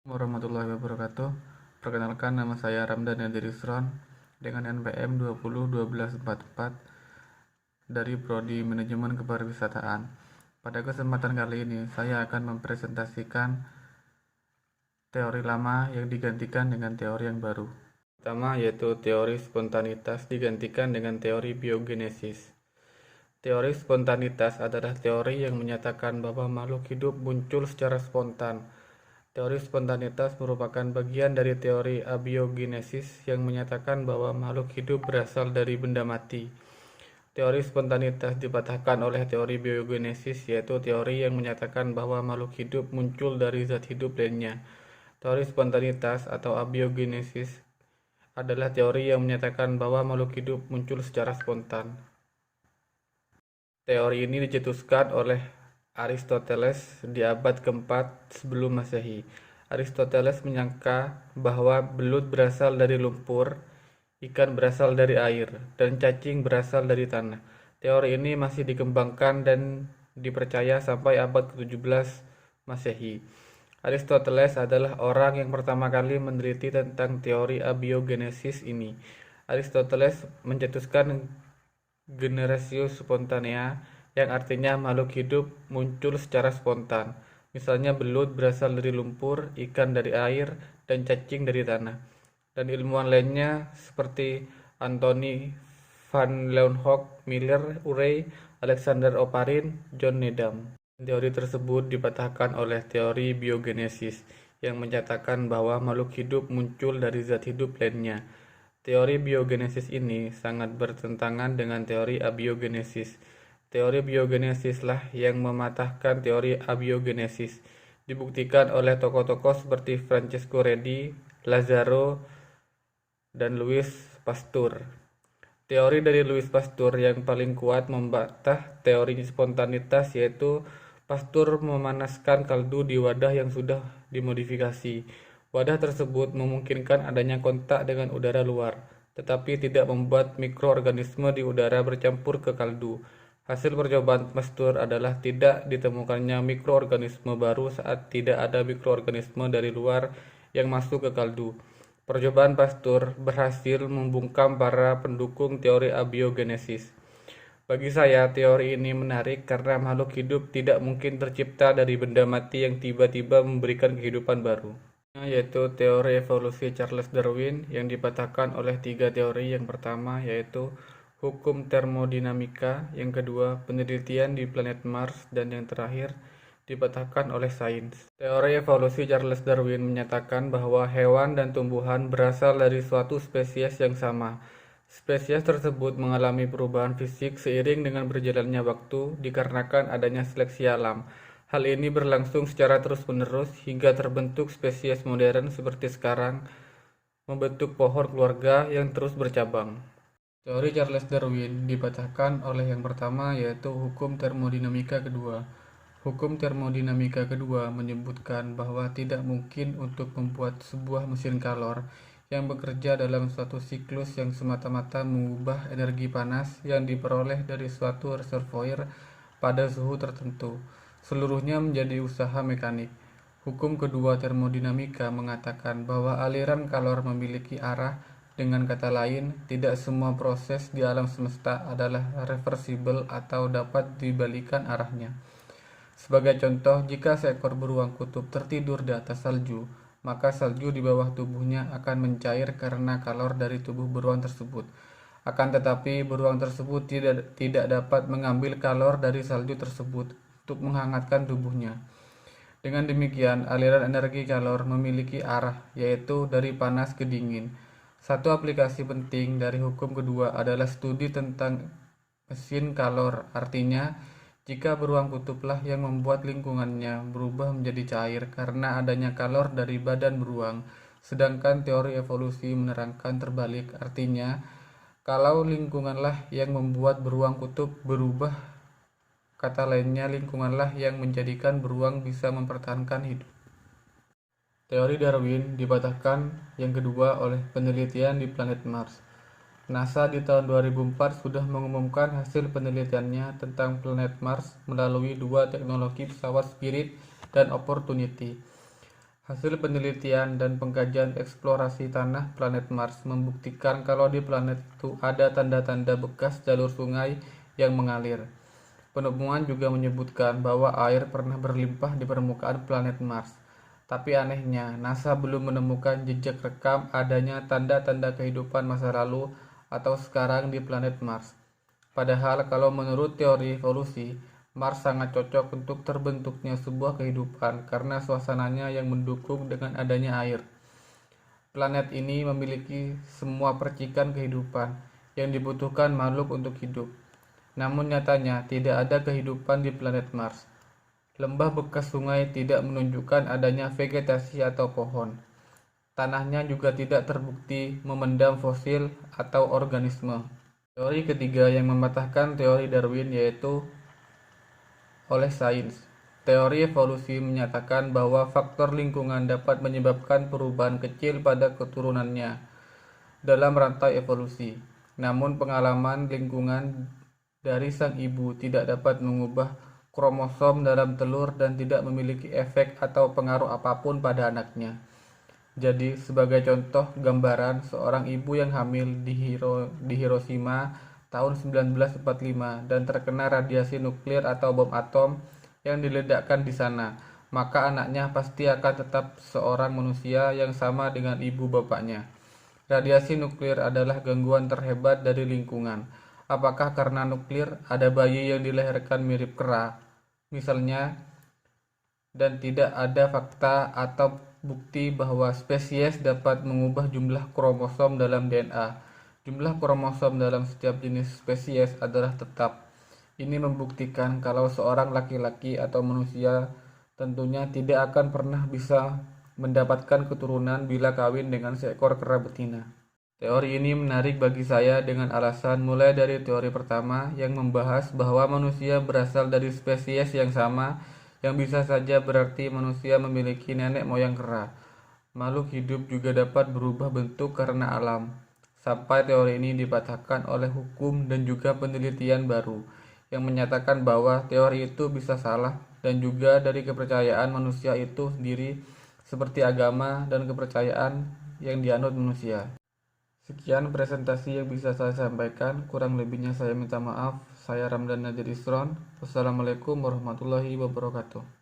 Warahmatullahi wabarakatuh. Perkenalkan, nama saya Ramdan Yadirisron dengan NPM 201244 dari Prodi Manajemen Kepariwisataan. Pada kesempatan kali ini, saya akan mempresentasikan teori lama yang digantikan dengan teori yang baru. Pertama, yaitu teori spontanitas digantikan dengan teori biogenesis. Teori spontanitas adalah teori yang menyatakan bahwa makhluk hidup muncul secara spontan. Teori spontanitas merupakan bagian dari teori abiogenesis yang menyatakan bahwa makhluk hidup berasal dari benda mati. Teori spontanitas dipatahkan oleh teori biogenesis, yaitu teori yang menyatakan bahwa makhluk hidup muncul dari zat hidup lainnya. Teori spontanitas atau abiogenesis adalah teori yang menyatakan bahwa makhluk hidup muncul secara spontan. Teori ini dicetuskan oleh Aristoteles di abad keempat sebelum Masehi. Aristoteles menyangka bahwa belut berasal dari lumpur, ikan berasal dari air, dan cacing berasal dari tanah. Teori ini masih dikembangkan dan dipercaya sampai abad ke-17 Masehi. Aristoteles adalah orang yang pertama kali meneliti tentang teori abiogenesis ini. Aristoteles mencetuskan generatio spontanea, yang artinya makhluk hidup muncul secara spontan. Misalnya belut berasal dari lumpur, ikan dari air, dan cacing dari tanah. Dan ilmuwan lainnya seperti Anthony van Leeuwenhoek, Miller Urey, Alexander Oparin, John Needham. Teori tersebut dipatahkan oleh teori biogenesis yang menyatakan bahwa makhluk hidup muncul dari zat hidup lainnya. Teori biogenesis ini sangat bertentangan dengan teori abiogenesis. Teori biogenesislah yang mematahkan teori abiogenesis. Dibuktikan oleh tokoh-tokoh seperti Francesco Redi, Lazzaro, dan Louis Pasteur. Teori dari Louis Pasteur yang paling kuat membantah teori spontanitas, yaitu Pasteur memanaskan kaldu di wadah yang sudah dimodifikasi. Wadah tersebut memungkinkan adanya kontak dengan udara luar, tetapi tidak membuat mikroorganisme di udara bercampur ke kaldu. Hasil percobaan Pasteur adalah tidak ditemukannya mikroorganisme baru saat tidak ada mikroorganisme dari luar yang masuk ke kaldu. Percobaan Pasteur berhasil membungkam para pendukung teori abiogenesis. Bagi saya, teori ini menarik karena makhluk hidup tidak mungkin tercipta dari benda mati yang tiba-tiba memberikan kehidupan baru, yaitu teori evolusi Charles Darwin yang dipatahkan oleh tiga teori. Yang pertama yaitu hukum termodinamika, yang kedua penelitian di planet Mars, dan yang terakhir dipatahkan oleh sains. Teori evolusi Charles Darwin menyatakan bahwa hewan dan tumbuhan berasal dari suatu spesies yang sama. Spesies tersebut mengalami perubahan fisik seiring dengan berjalannya waktu dikarenakan adanya seleksi alam. Hal ini berlangsung secara terus-menerus hingga terbentuk spesies modern seperti sekarang, membentuk pohon keluarga yang terus bercabang. Teori Charles Darwin dipatahkan oleh yang pertama yaitu hukum termodinamika kedua. Hukum termodinamika kedua menyebutkan bahwa tidak mungkin untuk membuat sebuah mesin kalor yang bekerja dalam suatu siklus yang semata-mata mengubah energi panas yang diperoleh dari suatu reservoir pada suhu tertentu, seluruhnya menjadi usaha mekanik. Hukum kedua termodinamika mengatakan bahwa aliran kalor memiliki arah. Dengan kata lain, tidak semua proses di alam semesta adalah reversible atau dapat dibalikan arahnya. Sebagai contoh, jika seekor beruang kutub tertidur di atas salju, maka salju di bawah tubuhnya akan mencair karena kalor dari tubuh beruang tersebut. Akan tetapi, beruang tersebut tidak dapat mengambil kalor dari salju tersebut untuk menghangatkan tubuhnya. Dengan demikian, aliran energi kalor memiliki arah, yaitu dari panas ke dingin. Satu aplikasi penting dari hukum kedua adalah studi tentang mesin kalor. Artinya, jika beruang kutublah yang membuat lingkungannya berubah menjadi cair karena adanya kalor dari badan beruang, sedangkan teori evolusi menerangkan terbalik. Artinya, kalau lingkunganlah yang membuat beruang kutub berubah, kata lainnya lingkunganlah yang menjadikan beruang bisa mempertahankan hidup. Teori Darwin dipatahkan yang kedua oleh penelitian di planet Mars. NASA di tahun 2004 sudah mengumumkan hasil penelitiannya tentang planet Mars melalui dua teknologi pesawat Spirit dan Opportunity. Hasil penelitian dan pengkajian eksplorasi tanah planet Mars membuktikan kalau di planet itu ada tanda-tanda bekas jalur sungai yang mengalir. Penemuan juga menyebutkan bahwa air pernah berlimpah di permukaan planet Mars. Tapi anehnya, NASA belum menemukan jejak rekam adanya tanda-tanda kehidupan masa lalu atau sekarang di planet Mars. Padahal kalau menurut teori evolusi, Mars sangat cocok untuk terbentuknya sebuah kehidupan karena suasananya yang mendukung dengan adanya air. Planet ini memiliki semua percikan kehidupan yang dibutuhkan makhluk untuk hidup. Namun nyatanya tidak ada kehidupan di planet Mars. Lembah bekas sungai tidak menunjukkan adanya vegetasi atau pohon. Tanahnya juga tidak terbukti memendam fosil atau organisme. Teori ketiga yang mematahkan teori Darwin yaitu oleh sains. Teori evolusi menyatakan bahwa faktor lingkungan dapat menyebabkan perubahan kecil pada keturunannya dalam rantai evolusi. Namun pengalaman lingkungan dari sang ibu tidak dapat mengubah kromosom dalam telur dan tidak memiliki efek atau pengaruh apapun pada anaknya. Jadi, sebagai contoh gambaran, seorang ibu yang hamil di Hiroshima tahun 1945 dan terkena radiasi nuklir atau bom atom yang diledakkan di sana, maka anaknya pasti akan tetap seorang manusia yang sama dengan ibu bapaknya. Radiasi nuklir adalah gangguan terhebat dari lingkungan. Apakah karena nuklir ada bayi yang dilahirkan mirip kera, misalnya, dan tidak ada fakta atau bukti bahwa spesies dapat mengubah jumlah kromosom dalam DNA. Jumlah kromosom dalam setiap jenis spesies adalah tetap. Ini membuktikan kalau seorang laki-laki atau manusia tentunya tidak akan pernah bisa mendapatkan keturunan bila kawin dengan seekor kera betina. Teori ini menarik bagi saya dengan alasan mulai dari teori pertama yang membahas bahwa manusia berasal dari spesies yang sama, yang bisa saja berarti manusia memiliki nenek moyang kera. Makhluk hidup juga dapat berubah bentuk karena alam. Sampai teori ini dipatahkan oleh hukum dan juga penelitian baru yang menyatakan bahwa teori itu bisa salah dan juga dari kepercayaan manusia itu sendiri seperti agama dan kepercayaan yang dianut manusia. Sekian presentasi yang bisa saya sampaikan, kurang lebihnya saya minta maaf. Saya Ramdan Nadir Isron. Wassalamualaikum warahmatullahi wabarakatuh.